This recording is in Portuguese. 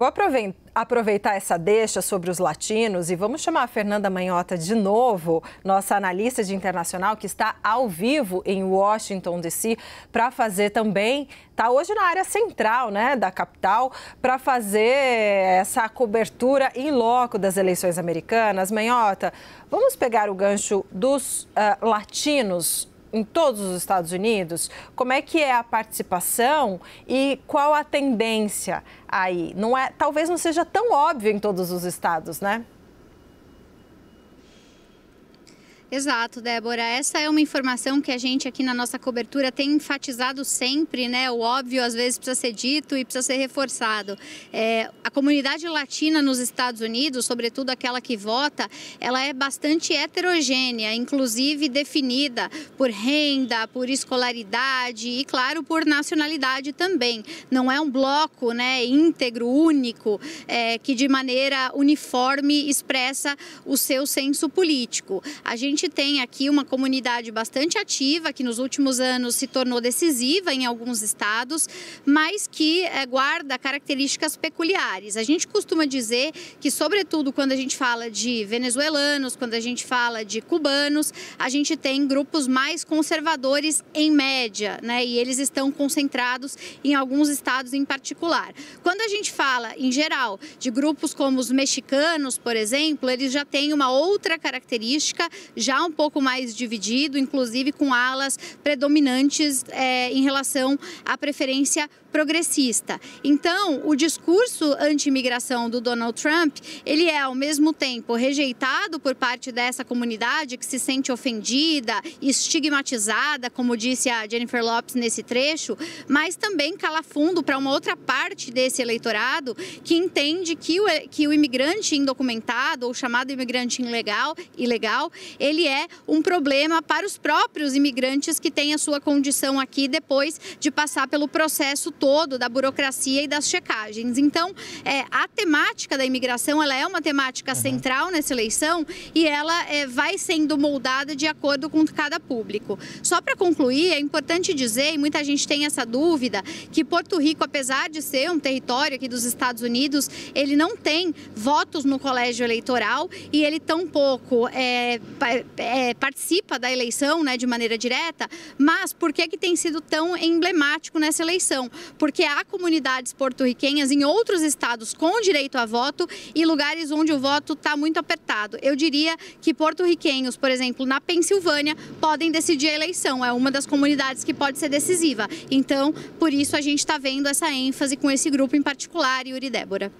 Vou aproveitar essa deixa sobre os latinos e vamos chamar a Fernanda Manhota de novo, nossa analista de internacional, que está ao vivo em Washington, D.C., para fazer também, está hoje na área central, né, da capital, para fazer essa cobertura in loco das eleições americanas. Manhota, vamos pegar o gancho dos latinos em todos os Estados Unidos? Como é que é a participação e qual a tendência aí? Talvez não seja tão óbvio em todos os estados, né? Exato, Débora. Essa é uma informação que a gente aqui na nossa cobertura tem enfatizado sempre, né? O óbvio às vezes precisa ser dito e precisa ser reforçado. A comunidade latina nos Estados Unidos, sobretudo aquela que vota, ela é bastante heterogênea, inclusive definida por renda, por escolaridade e, claro, por nacionalidade também. Não é um bloco, né, íntegro, único, que de maneira uniforme expressa o seu senso político. A gente tem aqui uma comunidade bastante ativa, que nos últimos anos se tornou decisiva em alguns estados, mas que guarda características peculiares. A gente costuma dizer que, sobretudo quando a gente fala de venezuelanos, quando a gente fala de cubanos, a gente tem grupos mais conservadores em média, né? E eles estão concentrados em alguns estados em particular. Quando a gente fala, em geral, de grupos como os mexicanos, por exemplo, eles já têm uma outra característica, já um pouco mais dividido, inclusive com alas predominantes em relação à preferência progressista. Então, o discurso anti-imigração do Donald Trump, ele é ao mesmo tempo rejeitado por parte dessa comunidade que se sente ofendida, estigmatizada, como disse a Jennifer Lopes nesse trecho, mas também cala fundo para uma outra parte desse eleitorado que entende que o imigrante indocumentado, ou chamado imigrante ilegal, ele é um problema para os próprios imigrantes que têm a sua condição aqui depois de passar pelo processo todo da burocracia e das checagens. Então, a temática da imigração, ela é uma temática central nessa eleição e ela vai sendo moldada de acordo com cada público. Só para concluir, é importante dizer, e muita gente tem essa dúvida, que Porto Rico, apesar de ser um território aqui dos Estados Unidos, ele não tem votos no colégio eleitoral e ele tampouco participa da eleição, né, de maneira direta. Mas por que tem sido tão emblemático nessa eleição? Porque há comunidades porto-riquenhas em outros estados com direito a voto e lugares onde o voto está muito apertado. Eu diria que porto-riquenhos, por exemplo, na Pensilvânia, podem decidir a eleição. É uma das comunidades que pode ser decisiva. Então, por isso a gente está vendo essa ênfase com esse grupo em particular, Yuri e Débora.